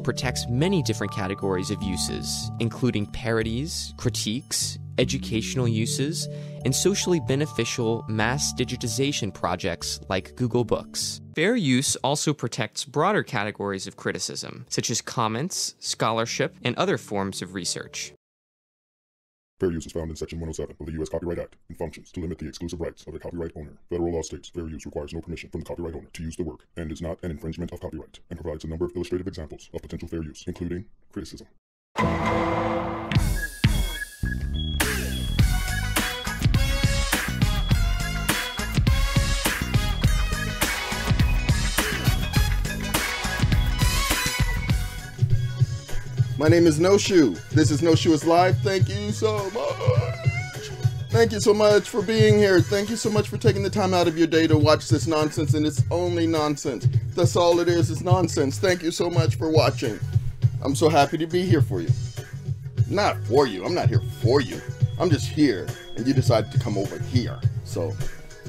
protects many different categories of uses, including parodies, critiques, educational uses, and socially beneficial mass digitization projects like Google Books. Fair use also protects broader categories of criticism, such as comments, scholarship, and other forms of research. Fair use is found in Section 107 of the U.S. Copyright Act and functions to limit the exclusive rights of the copyright owner. Federal law states fair use requires no permission from the copyright owner to use the work and is not an infringement of copyright, and provides a number of illustrative examples of potential fair use, including criticism. My name is Noshü. This is Noshü is Live. Thank you so much. Thank you so much for being here. Thank you so much for taking the time out of your day to watch this nonsense, and it's only nonsense. That's all it is nonsense. Thank you so much for watching. I'm so happy to be here for you. Not for you. I'm not here for you. I'm just here, and you decided to come over here. So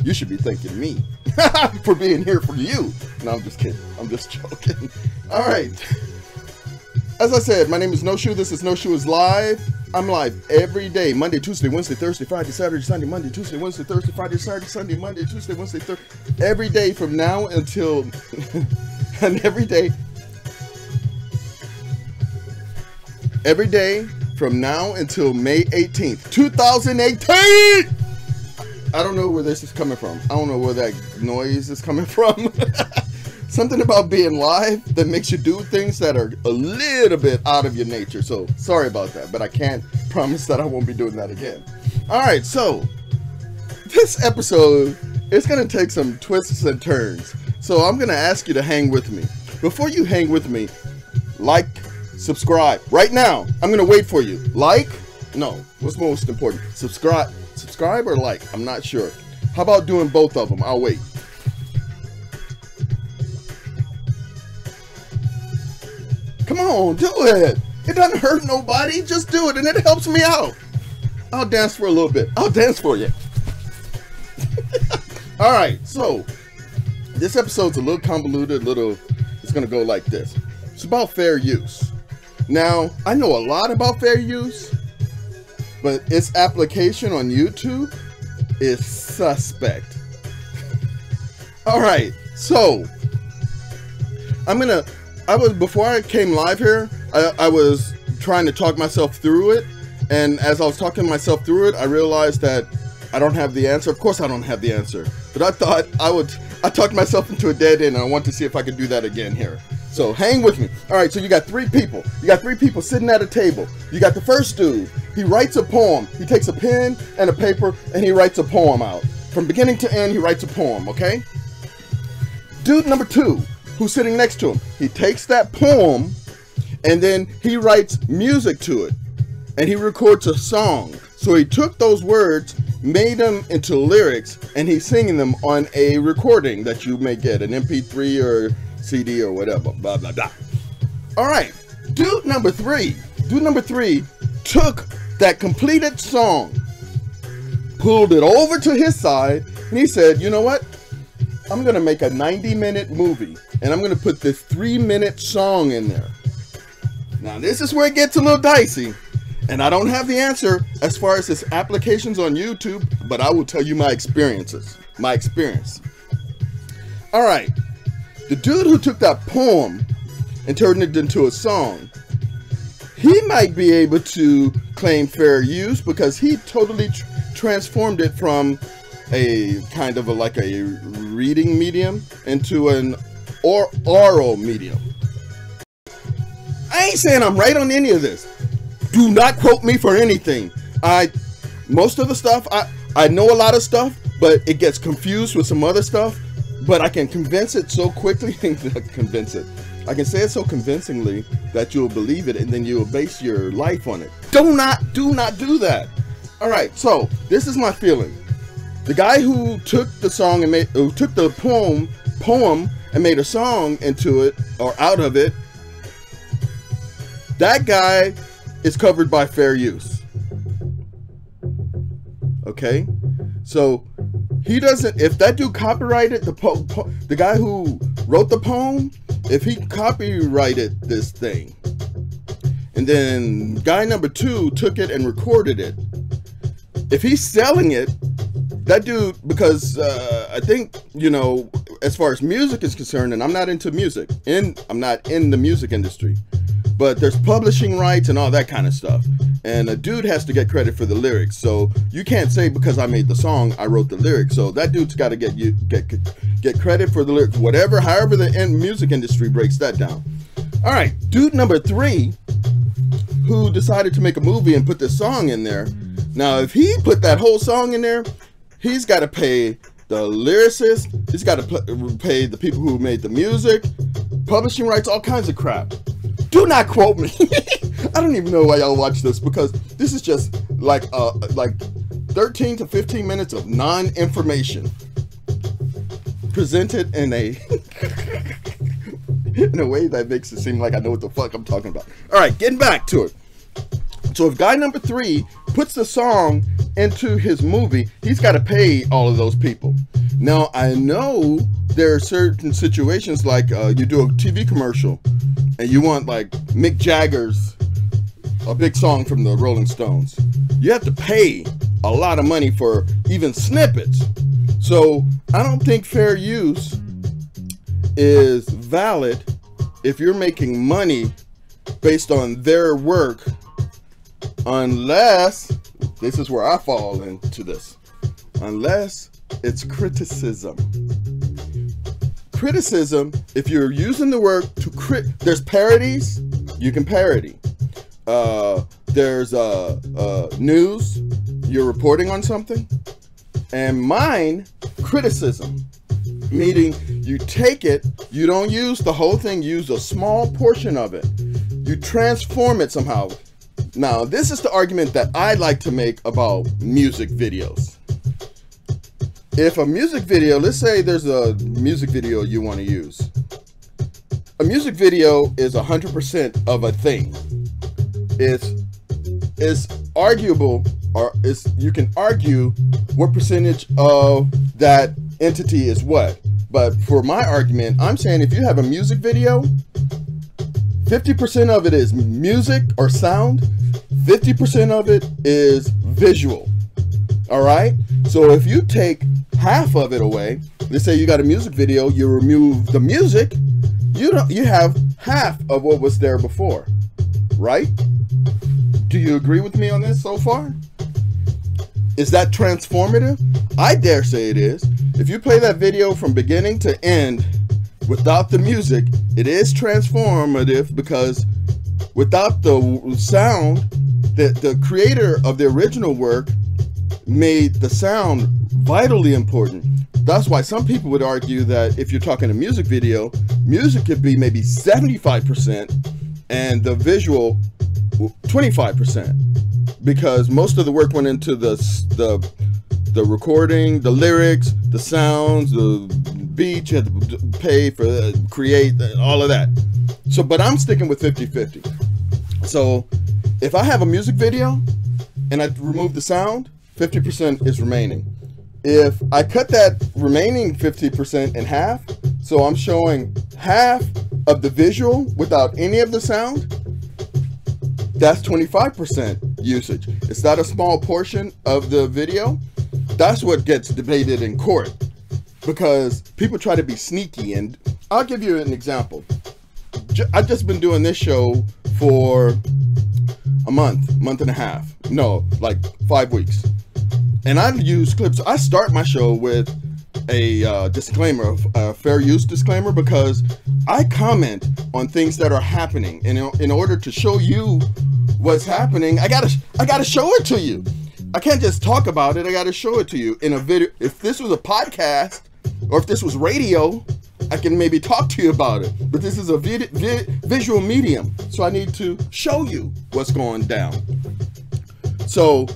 you should be thanking me for being here for you. No, I'm just kidding. I'm just joking. All right. As I said, my name is Noshü. This is Noshü is Live. I'm live every day, Monday, Tuesday, Wednesday, Thursday, Friday, Saturday, Sunday, Monday, Tuesday, Wednesday, Thursday, Friday, Saturday, Sunday, Monday, Tuesday, Wednesday, Thursday. Every day from now until, and every day from now until May 18th, 2018. I don't know where this is coming from. I don't know where that noise is coming from. Something about being live that makes you do things that are a little bit out of your nature. So sorry about that, but I can't promise that I won't be doing that again. All right, so this episode is going to take some twists and turns. So I'm going to ask you to hang with me. Before you hang with me, like, subscribe. Right now, I'm going to wait for you. Like? No. What's most important? Subscribe or like? I'm not sure. How about doing both of them? I'll wait. Come on, do it. It doesn't hurt nobody. Just do it, and it helps me out. I'll dance for a little bit. I'll dance for you. All right, so this episode's a little convoluted. It's going to go like this. It's about fair use. Now, I know a lot about fair use, but its application on YouTube is suspect. All right, so before I came live here, I was trying to talk myself through it, and as I was talking myself through it, I realized that I don't have the answer. Of course I don't have the answer, but I thought I talked myself into a dead end, and I want to see if I could do that again here. So hang with me. All right, so you got three people. You got three people sitting at a table. You got the first dude. He writes a poem. He takes a pen and a paper, and he writes a poem out. From beginning to end, he writes a poem, okay? Dude number two, who's sitting next to him, he takes that poem and then he writes music to it, and he records a song. So he took those words, made them into lyrics, and he's singing them on a recording that you may get, an MP3 or CD or whatever, blah blah blah. All right, dude number three took that completed song, pulled it over to his side, and he said, you know what, I'm gonna make a 90-minute movie, and I'm gonna put this 3-minute song in there. Now this is where it gets a little dicey, and I don't have the answer as far as its applications on YouTube, but I will tell you my experience. All right, the dude who took that poem and turned it into a song, he might be able to claim fair use because he totally transformed it from a kind of like a reading medium into an oral medium. I ain't saying I'm right on any of this. Do not quote me for anything. Most of the stuff, I know a lot of stuff, but it gets confused with some other stuff, but I can convince it so quickly. I can say it so convincingly that you'll believe it, and then you'll base your life on it. Do not do that. All right, so this is my feeling. The guy who took the song and took the poem and made a song into it or out of it, that guy is covered by fair use. Okay, so he doesn't. If that dude copyrighted the guy who wrote the poem, if he copyrighted this thing, and then guy number 2 took it and recorded it, if he's selling it, that dude, because I think, you know, as far as music is concerned, and I'm not into music, and I'm not in the music industry, but there's publishing rights and all that kind of stuff, and a dude has to get credit for the lyrics. So you can't say because I made the song I wrote the lyrics. So that dude's got to get credit for the lyrics, whatever, however the music industry breaks that down. All right, dude number 3, who decided to make a movie and put this song in there. Now, if he put that whole song in there, he's got to pay the lyricist, he's got to pay the people who made the music, publishing rights, all kinds of crap. Do not quote me. I don't even know why y'all watch this, because this is just like 13 to 15 minutes of non-information presented in a in a way that makes it seem like I know what the fuck I'm talking about. All right, getting back to it. So if guy number 3 puts the song into his movie, he's got to pay all of those people. Now, I know there are certain situations like you do a TV commercial and you want like Mick Jagger's a big song from the Rolling Stones. You have to pay a lot of money for even snippets. So I don't think fair use is valid if you're making money based on their work, unless, this is where I fall into this, unless it's criticism. Criticism, if you're using the work to there's parodies, you can parody. There's news, you're reporting on something. And mine, criticism, meaning you take it, you don't use the whole thing, use a small portion of it. You transform it somehow. Now, this is the argument that I like to make about music videos. If a music video, let's say there's a music video you want to use. A music video is 100% of a thing. It's arguable, or you can argue what percentage of that entity is what. But for my argument, I'm saying if you have a music video, 50% of it is music or sound, 50% of it is visual. All right? So if you take half of it away, let's say you got a music video, you remove the music, you have half of what was there before. Right? Do you agree with me on this so far? Is that transformative? I dare say it is. If you play that video from beginning to end without the music, it is transformative, because without the sound, the creator of the original work made the sound vitally important. That's why some people would argue that if you're talking a music video, music could be maybe 75% and the visual 25%, because most of the work went into the recording, the lyrics, the sounds, the beat. You had to pay for create all of that. So, but I'm sticking with 50-50. So if I have a music video and I remove the sound, 50% is remaining. If I cut that remaining 50% in half, so I'm showing half of the visual without any of the sound, that's 25% usage. It's not a small portion of the video. That's what gets debated in court, because people try to be sneaky. And I'll give you an example. I've just been doing this show for a month and a half. No, like 5 weeks. And I use clips. I start my show with a disclaimer, a fair use disclaimer, because I comment on things that are happening. And in order to show you what's happening, I gotta show it to you. I can't just talk about it. I gotta show it to you in a video. If this was a podcast or if this was radio, I can maybe talk to you about it. But this is a visual medium, so I need to show you what's going down. So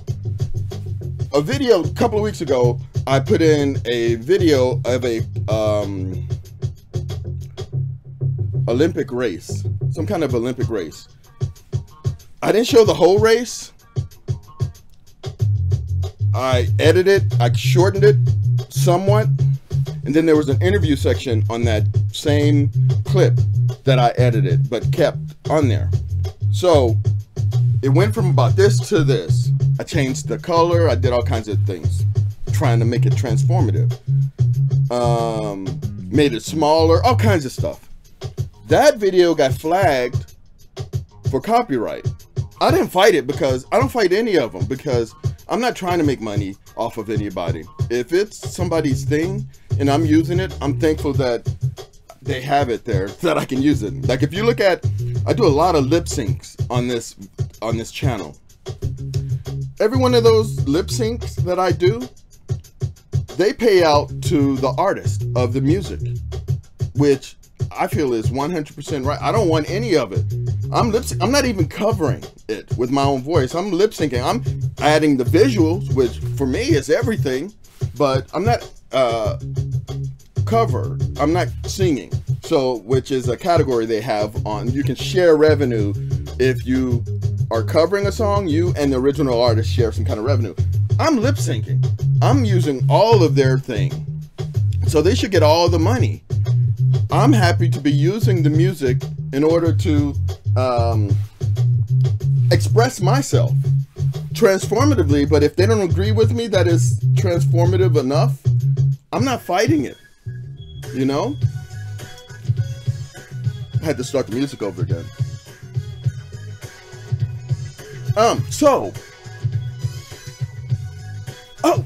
a video a couple of weeks ago, I put in a video of a Olympic race, some kind of Olympic race. I didn't show the whole race. I edited, I shortened it somewhat, and then there was an interview section on that same clip. that I edited but kept on there. So it went from about this to this. I changed the color. I did all kinds of things trying to make it transformative. Made it smaller, all kinds of stuff. That video got flagged for copyright. I didn't fight it because I don't fight any of them because I'm not trying to make money off of anybody. If it's somebody's thing and I'm using it, I'm thankful that they have it there that I can use it. Like if you look at, I do a lot of lip syncs on this channel. Every one of those lip syncs that I do, they pay out to the artist of the music, which I feel is 100% right. I don't want any of it. I'm not even covering it with my own voice. I'm lip syncing. I'm adding the visuals, which for me is everything, but I'm not I'm not singing. So, which is a category they have on, you can share revenue if you are covering a song, you and the original artist share some kind of revenue. I'm lip syncing. I'm using all of their thing. So they should get all the money. I'm happy to be using the music in order to express myself transformatively, but if they don't agree with me that is transformative enough, I'm not fighting it, you know? I had to start the music over again.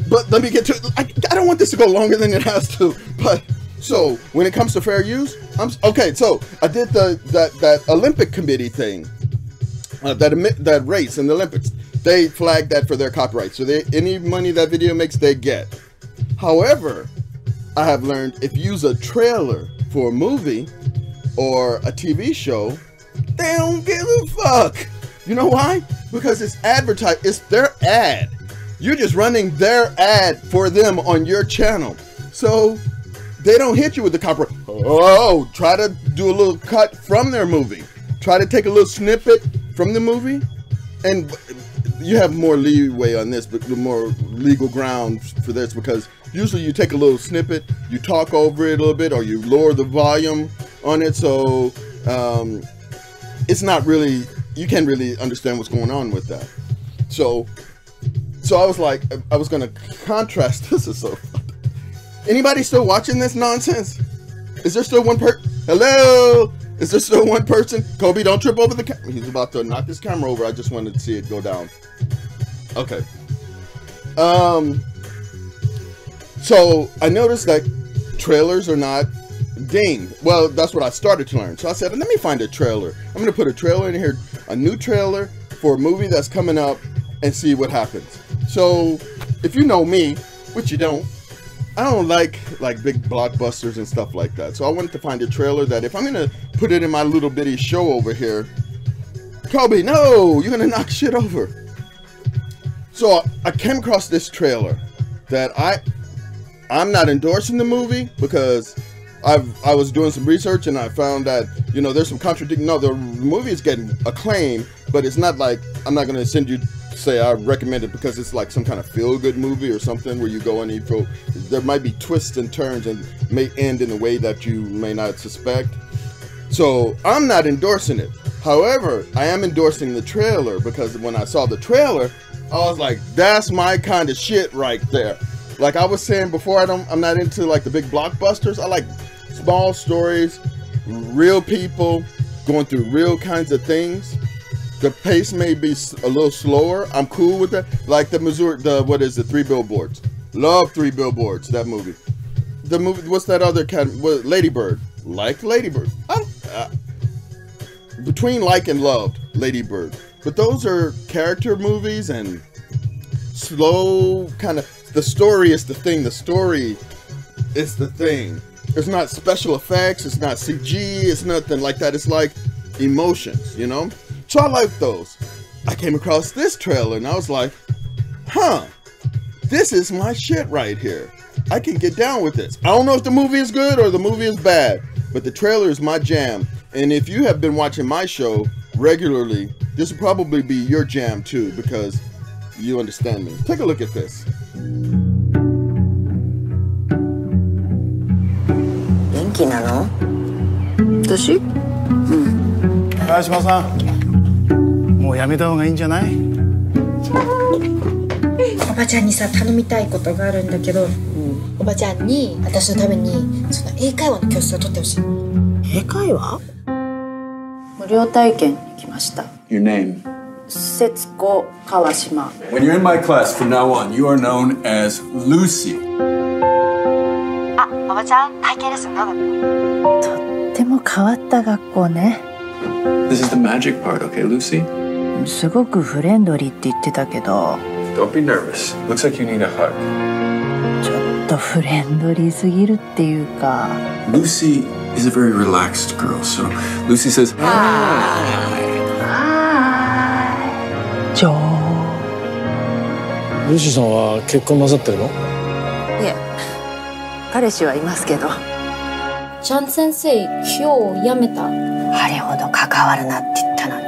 But let me get to, I don't want this to go longer than it has to, but so when it comes to fair use, okay, so I did that Olympic committee thing, that race in the Olympics. They flagged that for their copyright, so any money that video makes, they get. However, I have learned if you use a trailer for a movie or a TV show, they don't give a fuck. You know why? Because it's advertised, it's their ad. You're just running their ad for them on your channel. So they don't hit you with the copyright. Oh, try to do a little cut from their movie. Try to take a little snippet from the movie. And you have more leeway on this, but more legal grounds for this, because usually you take a little snippet, you talk over it a little bit, or you lower the volume on it. So it's not really, you can't really understand what's going on with that. So I was like, I was gonna contrast. This is so fun. Anybody still watching this nonsense? Is there still one hello? Is there still one person? Kobe, don't trip over the camera. He's about to knock this camera over. I just wanted to see it go down. Okay. So I noticed that trailers are not dinged. Well, that's what I started to learn. So I said, let me find a trailer. I'm gonna put a trailer in here, a new trailer for a movie that's coming up, and see what happens. So if you know me, which you don't, I don't like big blockbusters and stuff like that. So I wanted to find a trailer that if I'm gonna put it in my little bitty show over here, Kobe, no, you're gonna knock shit over. So I came across this trailer that I'm not endorsing the movie, because I was doing some research and I found that, you know, there's some contradicting. No, the movie is getting acclaim, but it's not like, I'm not gonna send you, say I recommend it because it's like some kind of feel-good movie or something where you go and you feel, there might be twists and turns and may end in a way that you may not suspect. So I'm not endorsing it. However, I am endorsing the trailer, because when I saw the trailer, I was like, that's my kind of shit right there. Like I was saying before, I'm not into like the big blockbusters. I like small stories, real people going through real kinds of things. The pace may be a little slower. I'm cool with that. Like what is it? 3 Billboards. Love 3 Billboards, that movie. The movie, what's that other cat? Lady Bird. Like Lady Bird. Between like and loved Lady Bird. But those are character movies and slow kind of, the story is the thing. The story is the thing. It's not special effects. It's not CG. It's nothing like that. It's like emotions, you know? So I like those. I came across this trailer and I was like, huh, this is my shit right here. I can get down with this. I don't know if the movie is good or the movie is bad, but the trailer is my jam. And if you have been watching my show regularly, this will probably be your jam too, because you understand me. Take a look at this. 元気なの？私？川島さん、もうやめた方がいいんじゃない？おばちゃんにさ頼みたいことがあるんだけど、おばちゃんに私のためにその英会話の教室を取ってほしい。英会話？無料体験に来ました。 Your name? 節子川島。 When you're in my class from now on, you are known as Lucy. あ、おばちゃん体験レッスンどうだった？とっても変わった学校ね。 This is the magic part, okay, Lucy? すごくフレンドリーって言ってたけど、 Don't be nervous. Looks like you need a hug. ちょっとフレンドリーすぎるっていうか。 Lucy is a very relaxed girl, so Lucy says, Hi. ジョー。ルーシーさんは結婚なさってるの？いえ、彼氏はいますけど。ちゃん先生今日辞めた。あれほど関わるなって言ったのに。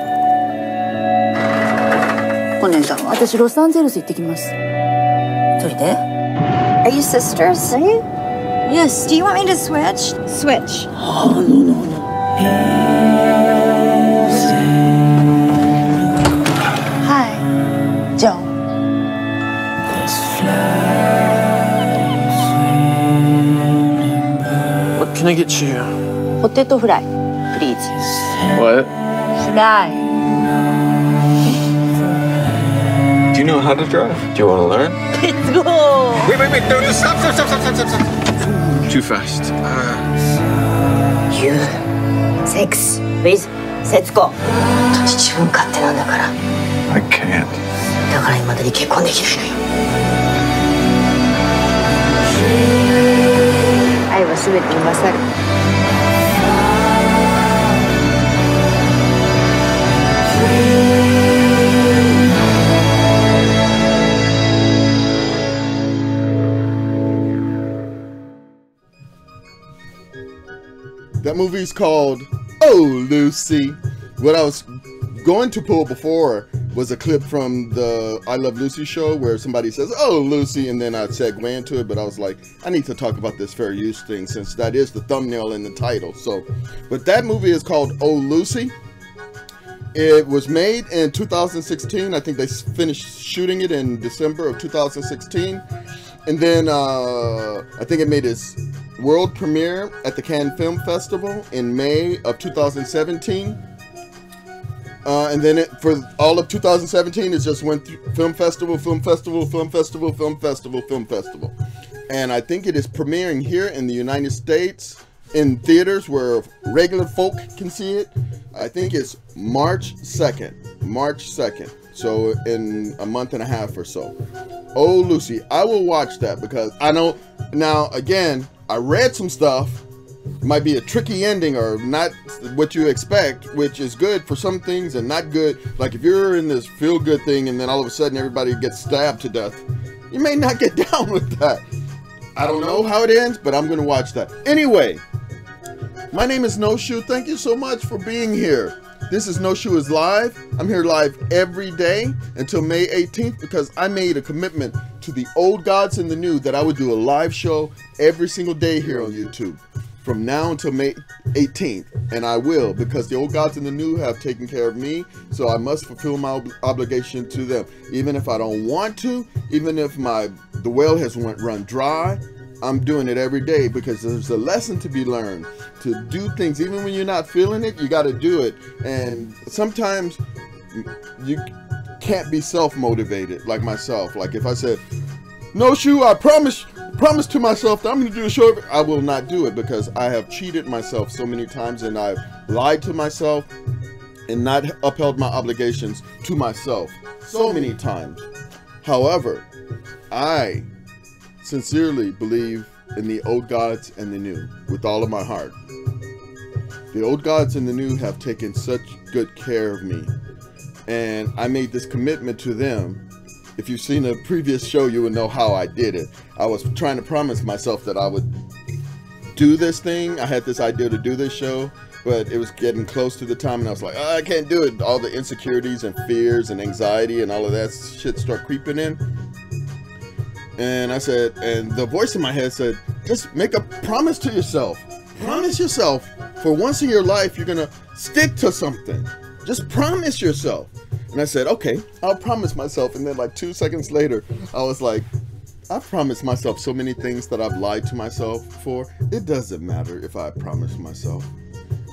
お姉さんは？私ロサンゼルス行ってきます。一人で？ Are you sisters? Are you? Yes. Do you want me to switch? Switch. Oh, no. Hi, Joe. What can I get you? Potato fry, please. What? Fry. Do you know how to drive? Do you want to learn? Let's go. Wait, no, stop. Too fast. You, sex with 節子。自分勝手なんだから。 I can't. だから今までに結婚できないのよ。愛は全てに勝る。That movie's called Oh Lucy. What I was going to pull before was a clip from the I Love Lucy show where somebody says, "Oh Lucy," and then I'd segue into it, but I was like, I need to talk about this fair use thing since that is the thumbnail in the title. So, but that movie is called Oh Lucy. It was made in 2016. I think they finished shooting it in December of 2016. And then I think it made its world premiere at the Cannes Film Festival in May of 2017. And then for all of 2017, it just went through film festival. And I think it is premiering here in the United States in theaters where regular folk can see it. I think it's March 2nd. So in a month and a half or so. Oh Lucy, I will watch that because I know now again, I read some stuff. It might be a tricky ending or not what you expect, which is good for some things and not good. Like if you're in this feel good thing and then all of a sudden everybody gets stabbed to death, you may not get down with that. I don't know how it ends, but I'm gonna watch that. Anyway, my name is Noshü. Thank you so much for being here. This is Noshü is Live. I'm here live every day until May 18th because I made a commitment to the old gods and the new that I would do a live show every single day here on YouTube from now until May 18th. And I will because the old gods and the new have taken care of me. So I must fulfill my obligation to them. Even if I don't want to, even if the well has run dry, I'm doing it every day because there's a lesson to be learned. To do things, even when you're not feeling it, you got to do it. And sometimes you can't be self-motivated like myself. Like if I said, Noshü, I promise to myself that I'm going to do a show, I will not do it because I have cheated myself so many times and I've lied to myself and not upheld my obligations to myself so many times. However, I sincerely believe in the old gods and the new with all of my heart. The old gods and the new have taken such good care of me, and I made this commitment to them. If you've seen a previous show, you would know how I did it. I was trying to promise myself that I would do this thing. I had this idea to do this show, but it was getting close to the time and I was like, oh, I can't do it. All the insecurities and fears and anxiety and all of that shit start creeping in. And I said, and the voice in my head said, just make a promise to yourself. Promise yourself For once in your life, you're gonna stick to something. Just promise yourself. And I said, okay, I'll promise myself. And then like 2 seconds later, I was like, I've promised myself so many things that I've lied to myself for. It doesn't matter if I promise myself.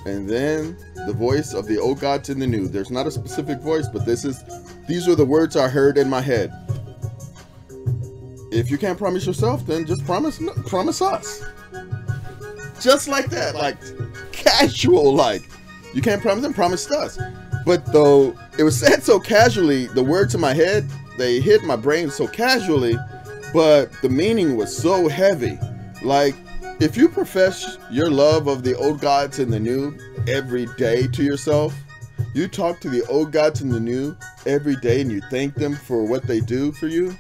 And then the voice of the old gods and the new. There's not a specific voice, but these are the words I heard in my head. If you can't promise yourself, then just promise us. Just like that, like casual, like you can't promise them, promise us. But though it was said so casually, the words in my head, they hit my brain so casually, but the meaning was so heavy. Like, if you profess your love of the old gods and the new every day to yourself, you talk to the old gods and the new every day and you thank them for what they do for you.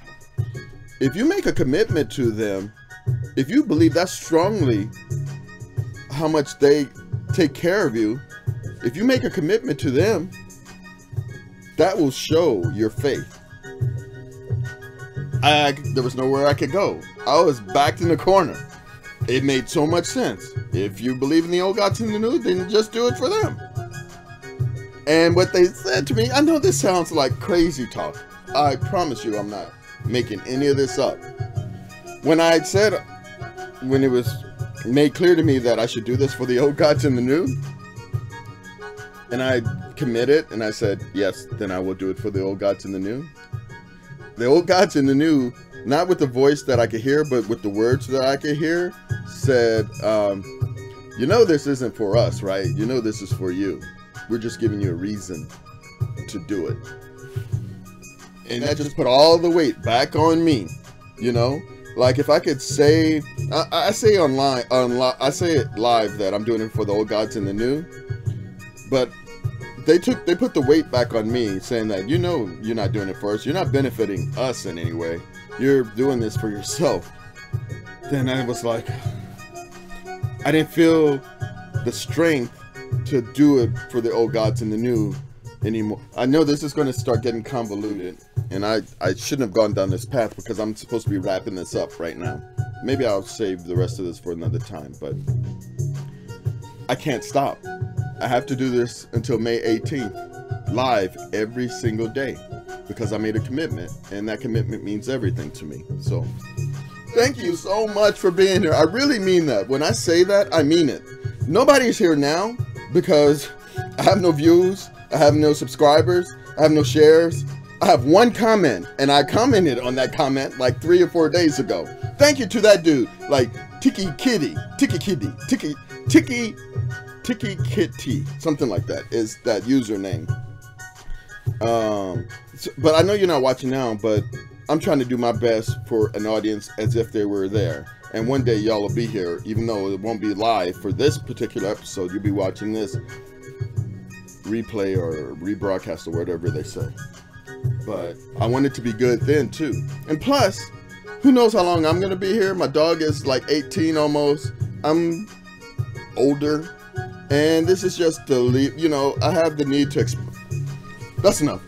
If you make a commitment to them, if you believe that strongly, how much they take care of you, if you make a commitment to them, that will show your faith. There was nowhere I could go. I was backed in the corner. It made so much sense. If you believe in the old gods and the new, then just do it for them. And what they said to me, I know this sounds like crazy talk. I promise you I'm not making any of this up. When it was made clear to me that I should do this for the old gods and the new, and I committed and I said, yes, then I will do it for the old gods and the new. The old gods and the new, not with the voice that I could hear, but with the words that I could hear, said, you know this isn't for us, right? You know this is for you. We're just giving you a reason to do it. And that just put all the weight back on me, you know? Like if I could say, I say I say it live that I'm doing it for the old gods and the new, but they put the weight back on me, saying that, you know, you're not doing it for us. You're not benefiting us in any way. You're doing this for yourself. Then I was like, I didn't feel the strength to do it for the old gods and the new anymore. I know this is going to start getting convoluted, and I shouldn't have gone down this path because I'm supposed to be wrapping this up right now. Maybe I'll save the rest of this for another time, but I can't stop. I have to do this until May 18th, live every single day, because I made a commitment, and that commitment means everything to me. So thank you so much for being here. I really mean that. When I say that, I mean it. Nobody's here now because I have no views, I have no subscribers, I have no shares. I have one comment, and I commented on that comment like 3 or 4 days ago. Thank you to that dude, like Tiki Kitty, something like that is that username. But I know you're not watching now, but I'm trying to do my best for an audience as if they were there. And one day y'all will be here, even though it won't be live for this particular episode. You'll be watching this replay or rebroadcast or whatever they say. But I want it to be good then too. And plus, who knows how long I'm gonna be here. My dog is like 18 almost. I'm older, and this is just the, you know, I have the need to that's enough.